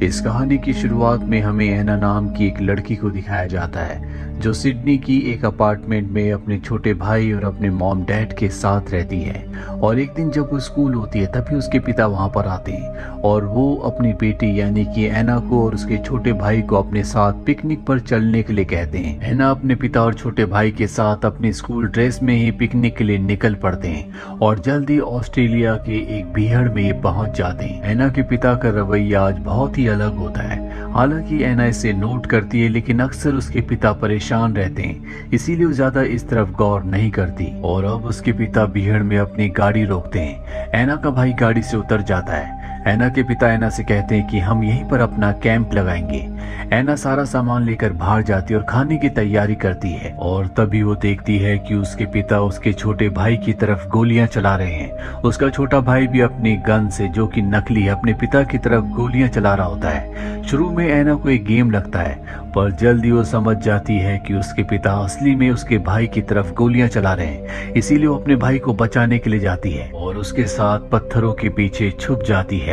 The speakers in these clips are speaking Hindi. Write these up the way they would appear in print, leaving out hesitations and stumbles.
इस कहानी की शुरुआत में हमें ऐना नाम की एक लड़की को दिखाया जाता है जो सिडनी की एक अपार्टमेंट में अपने छोटे भाई और अपने मॉम डैड के साथ रहती है। और एक दिन जब वो स्कूल होती है तभी उसके पिता वहां पर आते हैं और वो अपनी बेटी यानी कि ऐना को और उसके छोटे भाई को अपने साथ पिकनिक पर चलने के लिए कहते हैं। ऐना अपने पिता और छोटे भाई के साथ अपनी स्कूल ड्रेस में ही पिकनिक के लिए निकल पड़ते हैं और जल्दी ऑस्ट्रेलिया के एक बीहड़ में ये पहुंच जाते हैं। ऐना के पिता का रवैया आज बहुत ही अलग होता है। हालांकि ऐना इसे नोट करती है लेकिन अक्सर उसके पिता परेशान रहते हैं, इसीलिए वो ज्यादा इस तरफ गौर नहीं करती। और अब उसके पिता बीहड़ में अपनी गाड़ी रोकते हैं। ऐना का भाई गाड़ी से उतर जाता है। ऐना के पिता ऐना से कहते हैं कि हम यहीं पर अपना कैंप लगाएंगे। ऐना सारा सामान लेकर बाहर जाती है और खाने की तैयारी करती है और तभी वो देखती है कि उसके पिता उसके छोटे भाई की तरफ गोलियां चला रहे हैं। उसका छोटा भाई भी अपनी गन से, जो कि नकली, अपने पिता की तरफ गोलियां चला रहा होता है। शुरू में ऐना को एक गेम लगता है पर जल्दी वो समझ जाती है कि उसके पिता असली में उसके भाई की तरफ गोलियां चला रहे हैं, इसीलिए वो अपने भाई को बचाने के लिए जाती है और उसके साथ पत्थरों के पीछे छुप जाती है।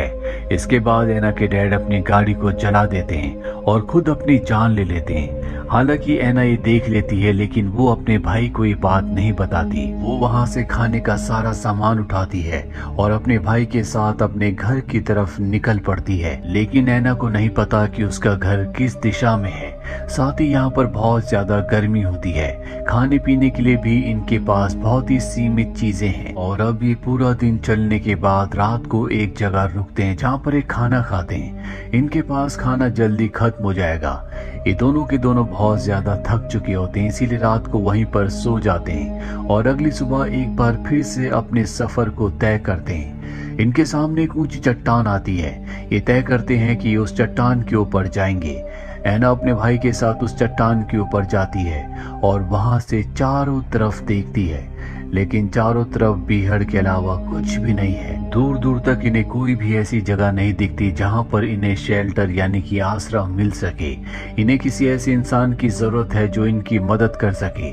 इसके बाद ऐना के डैड अपनी गाड़ी को जला देते हैं और खुद अपनी जान ले लेते हैं। हालांकि ऐना ये देख लेती है लेकिन वो अपने भाई को ये बात नहीं बताती। वो वहां से खाने का सारा सामान उठाती है और अपने भाई के साथ अपने घर की तरफ निकल पड़ती है। लेकिन ऐना को नहीं पता कि उसका घर किस दिशा में है। साथ ही यहाँ पर बहुत ज्यादा गर्मी होती है। खाने पीने के लिए भी इनके पास बहुत ही सीमित चीजें हैं। और अब ये पूरा दिन चलने के बाद रात को एक जगह रुकते हैं जहाँ पर एक खाना खाते हैं। इनके पास खाना जल्दी खत्म हो जाएगा। ये दोनों के दोनों बहुत ज्यादा थक चुके होते हैं, इसीलिए रात को वहीं पर सो जाते हैं और अगली सुबह एक बार फिर से अपने सफर को तय करते हैं। इनके सामने एक ऊंची चट्टान आती है। ये तय करते हैं कि उस चट्टान के ऊपर जाएंगे। ऐना अपने भाई के साथ उस चट्टान के ऊपर जाती है और वहां से चारों तरफ देखती है, लेकिन चारों तरफ बीहड़ के अलावा कुछ भी नहीं है। दूर दूर तक इन्हें कोई भी ऐसी जगह नहीं दिखती जहां पर इन्हें शेल्टर यानी कि आसरा मिल सके। इन्हें किसी ऐसे इंसान की जरूरत है जो इनकी मदद कर सके।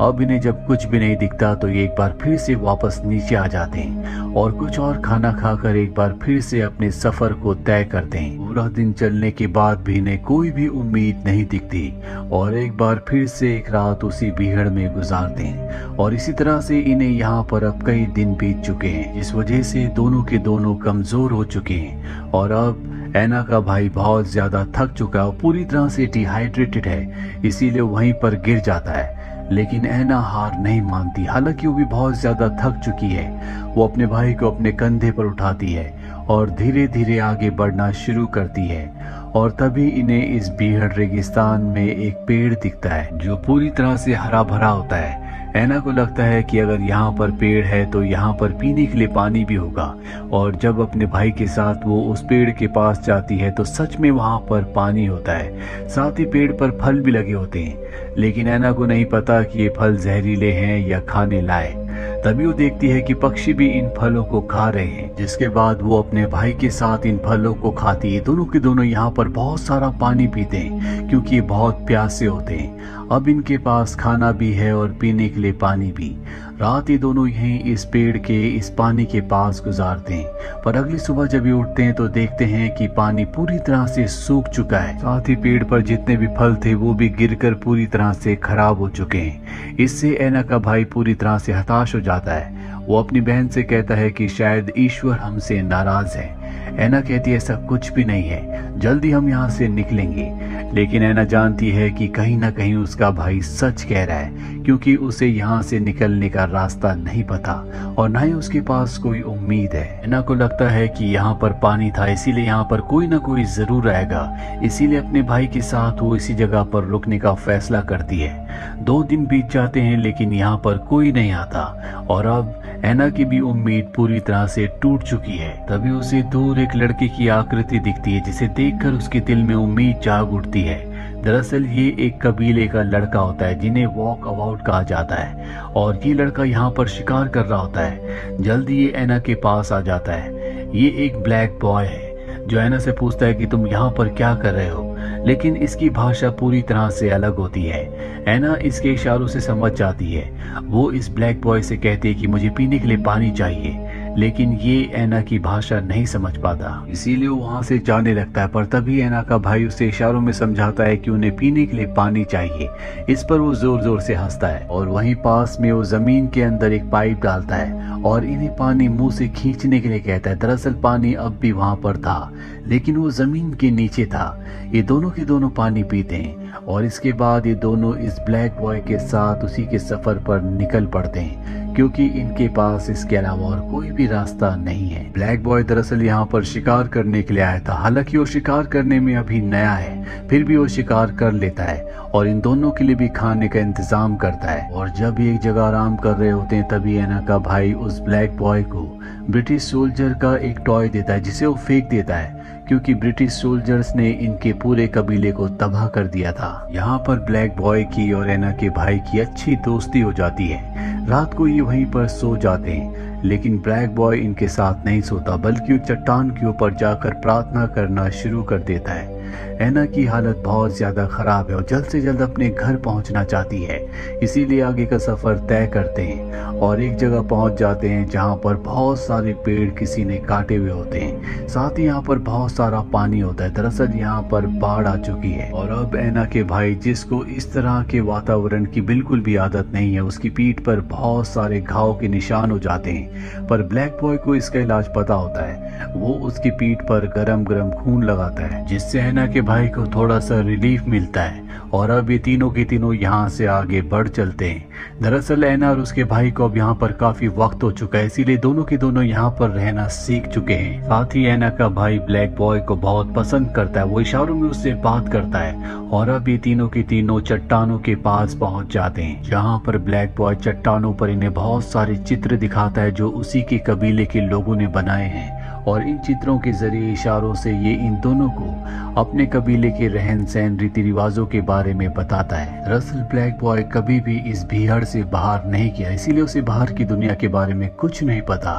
अब इन्हें जब कुछ भी नहीं दिखता तो ये एक बार फिर से वापस नीचे आ जाते हैं और कुछ और खाना खाकर एक बार फिर से अपने सफर को तय करते हैं। पूरा दिन चलने के बाद भी इन्हें कोई भी उम्मीद नहीं दिखती और एक बार फिर से एक रात उसी बीहड़ में गुजारते हैं। और इसी तरह से इन्हें यहाँ पर अब कई दिन बीत चुके हैं, जिस वजह से दोनों के दोनों कमजोर हो चुके हैं। और अब ऐना का भाई बहुत ज्यादा थक चुका है और पूरी तरह से डिहाइड्रेटेड है, इसीलिए वहीं पर गिर जाता है। लेकिन ऐना हार नहीं मानती। हालांकि वो भी बहुत ज्यादा थक चुकी है। वो अपने भाई को अपने कंधे पर उठाती है और धीरे धीरे आगे बढ़ना शुरू करती है। और तभी इन्हें इस बीहड़ रेगिस्तान में एक पेड़ दिखता है जो पूरी तरह से हरा भरा होता है। ऐना को लगता है कि अगर यहाँ पर पेड़ है तो यहाँ पर पीने के लिए पानी भी होगा। और जब अपने भाई के साथ वो उस पेड़ के पास जाती है तो सच में वहाँ पर पानी होता है। साथ ही पेड़ पर फल भी लगे होते हैं, लेकिन ऐना को नहीं पता कि ये फल जहरीले हैं या खाने लायक। तभी वो देखती है कि पक्षी भी इन फलों को खा रहे हैं, जिसके बाद वो अपने भाई के साथ इन फलों को खाती है। दोनों के दोनों यहाँ पर बहुत सारा पानी पीते हैं क्योंकि ये बहुत प्यासे होते हैं। अब इनके पास खाना भी है और पीने के लिए पानी भी। रात ये दोनों यहीं इस पेड़ के इस पानी के पास गुजारते हैं। पर अगली सुबह जब ये उठते हैं तो देखते हैं कि पानी पूरी तरह से सूख चुका है। साथ ही पेड़ पर जितने भी फल थे वो भी गिरकर पूरी तरह से खराब हो चुके हैं। इससे ऐना का भाई पूरी तरह से हताश हो जाता है। वो अपनी बहन से कहता है कि शायद ईश्वर हमसे नाराज है। ऐना कहती है ऐसा कुछ भी नहीं है, जल्दी हम यहाँ से निकलेंगे। लेकिन ऐना जानती है कि कहीं ना कहीं उसका भाई सच कह रहा है, क्योंकि उसे यहाँ से निकलने का रास्ता नहीं पता और न ही उसके पास कोई उम्मीद है। ऐना को लगता है कि यहाँ पर पानी था, इसीलिए यहाँ पर कोई ना कोई जरूर आएगा। इसीलिए अपने भाई के साथ वो इसी जगह पर रुकने का फैसला करती है। 2 दिन बीत जाते हैं लेकिन यहाँ पर कोई नहीं आता और अब ऐना की भी उम्मीद पूरी तरह से टूट चुकी है। तभी उसे दूर एक लड़के की आकृति दिखती है जिसे देखकर उसके दिल में उम्मीद जाग उठती है। दरअसल ये एक कबीले का लड़का होता है जिन्हें वॉक अबाउट कहा जाता है और ये लड़का यहाँ पर शिकार कर रहा होता है। जल्दी ये ऐना के पास आ जाता है। ये एक ब्लैक बॉय है जो ऐना से पूछता है कि तुम यहाँ पर क्या कर रहे हो, लेकिन इसकी भाषा पूरी तरह से अलग होती है। ऐना इसके इशारों से समझ जाती है। वो इस ब्लैक बॉय से कहती है कि मुझे पीने के लिए पानी चाहिए, लेकिन ये ऐना की भाषा नहीं समझ पाता, इसीलिए वो वहाँ से जाने लगता है। पर तभी ऐना का भाई उसे इशारों में समझाता है कि उन्हें पीने के लिए पानी चाहिए। इस पर वो जोर जोर से हंसता है और वहीं पास में वो जमीन के अंदर एक पाइप डालता है और इन्हें पानी मुंह से खींचने के लिए कहता है। दरअसल पानी अब भी वहाँ पर था, लेकिन वो जमीन के नीचे था। ये दोनों के दोनों पानी पीते हैं और इसके बाद ये दोनों इस ब्लैक बॉय के साथ उसी के सफर पर निकल पड़ते हैं, क्योंकि इनके पास इसके अलावा और कोई भी रास्ता नहीं है। ब्लैक बॉय दरअसल यहाँ पर शिकार करने के लिए आया था। हालांकि वो शिकार करने में अभी नया है, फिर भी वो शिकार कर लेता है और इन दोनों के लिए भी खाने का इंतजाम करता है। और जब एक जगह आराम कर रहे होते हैं तभी ऐना का भाई उस ब्लैक बॉय को ब्रिटिश सोल्जर का एक टॉय देता है, जिसे वो फेंक देता है, क्योंकि ब्रिटिश सोल्जर्स ने इनके पूरे कबीले को तबाह कर दिया था। यहाँ पर ब्लैक बॉय की और ऐना के भाई की अच्छी दोस्ती हो जाती है। रात को ये वहीं पर सो जाते हैं, लेकिन ब्लैक बॉय इनके साथ नहीं सोता, बल्कि वो चट्टान के ऊपर जाकर प्रार्थना करना शुरू कर देता है। ऐना की हालत बहुत ज्यादा खराब है और जल्द से जल्द अपने घर पहुंचना चाहती है, इसीलिए आगे का सफर तय करते हैं और एक जगह पहुंच जाते हैं जहां पर बहुत सारे पेड़ किसी ने काटे हुए होते हैं। साथ ही यहाँ पर बहुत सारा पानी होता है। दरअसल यहाँ पर बाढ़ आ चुकी है और अब ऐना के भाई, जिसको इस तरह के वातावरण की बिल्कुल भी आदत नहीं है, उसकी पीठ पर बहुत सारे घाव के निशान हो जाते हैं। पर ब्लैक बॉय को इसका इलाज पता होता है। वो उसकी पीठ पर गरम गरम खून लगाता है, जिससे ऐना के भाई को थोड़ा सा रिलीफ मिलता है और अब ये तीनों के तीनों यहाँ से आगे बढ़ चलते हैं। दरअसल ऐना और उसके भाई को अब यहाँ पर काफी वक्त हो चुका है, इसीलिए दोनों के दोनों यहाँ पर रहना सीख चुके हैं। साथ ही ऐना का भाई ब्लैक बॉय को बहुत पसंद करता है, वो इशारों में उससे बात करता है और अब ये तीनों के तीनों चट्टानों के पास पहुंच जाते हैं, जहाँ पर ब्लैक बॉय चट्टानों पर इन्हें बहुत सारे चित्र दिखाता है जो उसी के कबीले के लोगों ने बनाए हैं। और इन चित्रों के जरिए इशारों से ये इन दोनों को अपने कबीले के रहन सहन रीति रिवाजों के बारे में बताता है। दरअसल ब्लैक बॉय कभी भी इस भीड़ से बाहर नहीं गया, इसीलिए उसे बाहर की दुनिया के बारे में कुछ नहीं पता।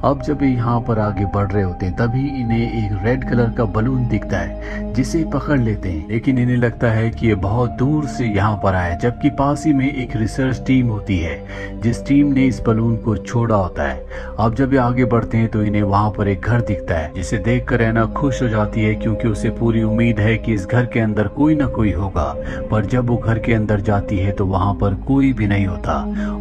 अब जब ये यहाँ पर आगे बढ़ रहे होते हैं तभी इन्हें एक रेड कलर का बलून दिखता है, जिसे पकड़ लेते हैं, लेकिन इन्हें लगता है कि ये बहुत दूर से यहाँ पर आया, जबकि पास ही में एक रिसर्च टीम होती है जिस टीम ने इस बलून को छोड़ा होता है। अब जब ये आगे बढ़ते हैं तो इन्हें वहाँ पर एक घर दिखता है, जिसे देखकर ऐना खुश हो जाती है, क्योंकि उसे पूरी उम्मीद है कि इस घर के अंदर कोई ना कोई होगा। पर जब वो घर के अंदर जाती है तो वहाँ पर कोई भी नहीं होता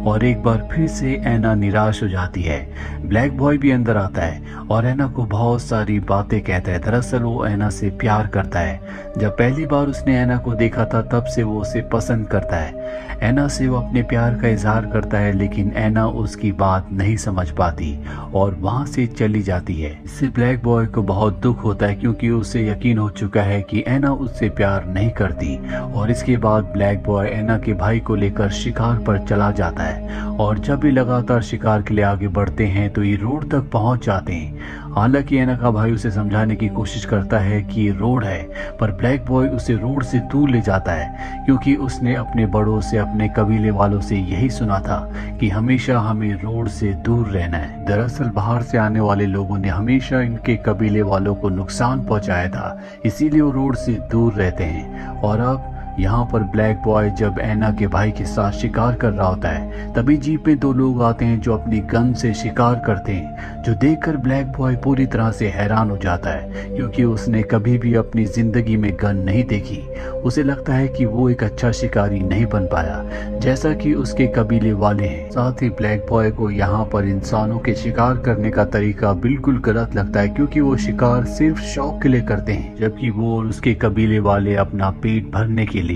और एक बार फिर से ऐना निराश हो जाती है। ब्लैक बॉय भी अंदर आता है और ऐना को बहुत सारी बातें कहता है। दरअसल वो ऐना से प्यार करता है। जब पहली बार उसने ऐना को देखा था तब से वो उसे पसंद करता है। ऐना से वो अपने प्यार का इजहार करता है, लेकिन ऐना उसकी बात नहीं समझ पाती और वहां से चली जाती है। इससे ब्लैक बॉय को बहुत दुख होता है, क्योंकि उसे यकीन हो चुका है कि ऐना उससे प्यार नहीं करती। और इसके बाद ब्लैक बॉय ऐना के भाई को लेकर शिकार पर चला जाता है और जब भी लगातार शिकार के लिए आगे बढ़ते हैं तो ये रोड तक पहुंच जाते हैं। हालांकि ऐना का भाई उसे समझाने की कोशिश करता है कि ये रोड है, पर ब्लैक बॉय उसे रोड से दूर ले जाता है, क्योंकि उसने अपने बड़ों से, अपने कबीले वालों से यही सुना था कि हमेशा हमें रोड से दूर रहना है। दरअसल बाहर से आने वाले लोगों ने हमेशा इनके कबीले वालों को नुकसान पहुंचाया था, इसीलिए वो रोड से दूर रहते हैं। और अब यहाँ पर ब्लैक बॉय जब ऐना के भाई के साथ शिकार कर रहा होता है तभी जीप में दो लोग आते हैं जो अपनी गन से शिकार करते हैं, जो देखकर ब्लैक बॉय पूरी तरह से हैरान हो जाता है, क्योंकि उसने कभी भी अपनी जिंदगी में गन नहीं देखी। उसे लगता है कि वो एक अच्छा शिकारी नहीं बन पाया जैसा कि उसके कबीले वाले हैं। साथ ही ब्लैक बॉय को यहाँ पर इंसानों के शिकार करने का तरीका बिल्कुल गलत लगता है, क्योंकि वो शिकार सिर्फ शौक के लिए करते हैं, जबकि वो और उसके कबीले वाले अपना पेट भरने के लिए।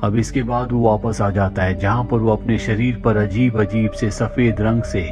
अब इसके बाद वो वापस आ जाता है, जहाँ पर वो अपने शरीर पर अजीब अजीब से सफेद रंग से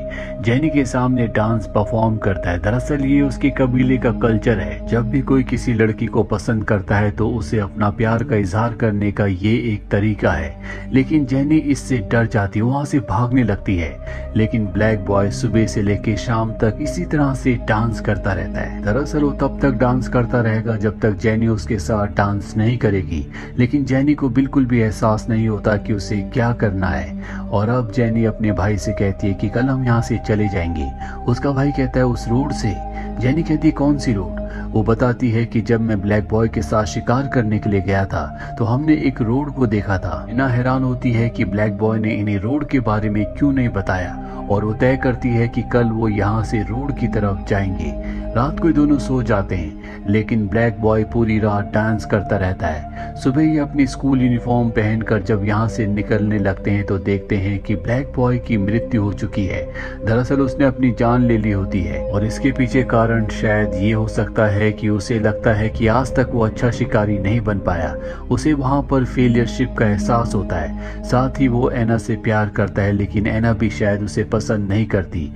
जेनी के सामने डांस परफॉर्म करता है। दरअसल ये उसके कबीले का कल्चर है। जब भी कोई किसी लड़की को पसंद करता है तो उसे अपना प्यार का इजहार करने का ये एक तरीका है, लेकिन जेनी इससे डर जाती है, वहाँ से भागने लगती है। लेकिन ब्लैक बॉय सुबह से लेकर शाम तक इसी तरह से डांस करता रहता है। दरअसल वो तब तक डांस करता रहेगा जब तक जेनी उसके साथ डांस नहीं करेगी, लेकिन जेनी को बिल्कुल एहसास नहीं होता कि उसे क्या करना है। और अब जेनी अपने भाई से कहती है कि कल हम यहाँ से चले जाएंगे। उसका भाई कहता है उस रोड से। जेनी कहती है कौन सी रोड? वो बताती है कि जब मैं ब्लैक बॉय के साथ शिकार करने के लिए गया था तो हमने एक रोड को देखा था। एना हैरान होती है कि ब्लैक बॉय ने इन्हें रोड के बारे में क्यों नहीं बताया और वो तय करती है कि कल वो यहाँ से रोड की तरफ जाएंगे। रात को दोनों सो जाते हैं लेकिन ब्लैक बॉय पूरी रात डांस करता रहता है। सुबह ही अपनी स्कूल यूनिफॉर्म पहनकर जब यहाँ से निकलने लगते हैं तो देखते हैं कि ब्लैक बॉय की मृत्यु हो चुकी है। दरअसल उसने अपनी जान ले ली होती है और इसके पीछे कारण शायद ये हो सकता है कि उसे लगता है कि आज तक वो अच्छा शिकारी नहीं बन पाया। उसे वहाँ पर फेलियरशिप का एहसास होता है। साथ ही वो एना से प्यार करता है लेकिन एना भी शायद उसे पसंद नहीं करती।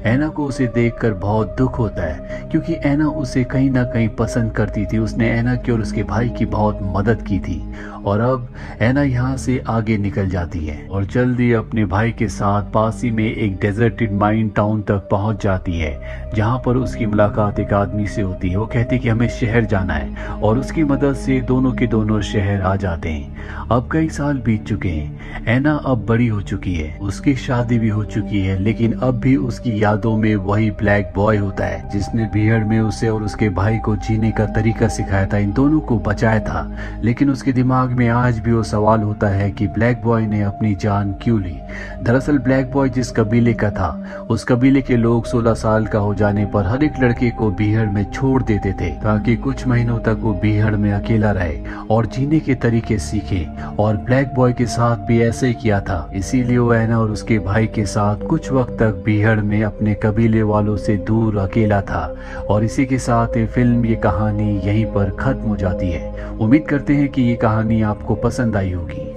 एना को उसे देखकर बहुत दुख होता है क्योंकि एना उसे कहीं ना कहीं पसंद करती थी। उसने एना की और उसके भाई की बहुत मदद की थी और अब एना यहाँ से आगे निकल जाती है और जल्दी अपने भाई के साथ पास ही में एक डेजर्टेड माइन टाउन तक पहुंच जाती है जहाँ पर उसकी मुलाकात एक आदमी से होती है। वो कहती है कि हमें शहर जाना है और उसकी मदद से दोनों के दोनों शहर आ जाते हैं। अब कई साल बीत चुके हैं। एना अब बड़ी हो चुकी है, उसकी शादी भी हो चुकी है लेकिन अब भी उसकी यादों में वही ब्लैक बॉय होता है जिसने भीड़ में उसे और उसके भाई को जीने का तरीका सिखाया था, इन दोनों को बचाया था। लेकिन उसके दिमाग में आज भी वो सवाल होता है कि ब्लैक बॉय ने अपनी जान क्यों ली। दरअसल ब्लैक बॉय जिस कबीले का था उस कबीले के लोग 16 साल का हो जाने पर हर एक लड़के को बीहड़ में छोड़ देते थे ताकि कुछ महीनों तक वो बीहड़ में अकेला रहे और जीने के तरीके सीखे। और ब्लैक बॉय के साथ भी ऐसे ही किया था, इसीलिए वो एना और उसके भाई के साथ कुछ वक्त तक बीहड़ में अपने कबीले वालों से दूर अकेला था। और इसी के साथ ये फिल्म, ये कहानी यहीं पर खत्म हो जाती है। उम्मीद करते हैं कि ये कहानी आपको पसंद आई होगी।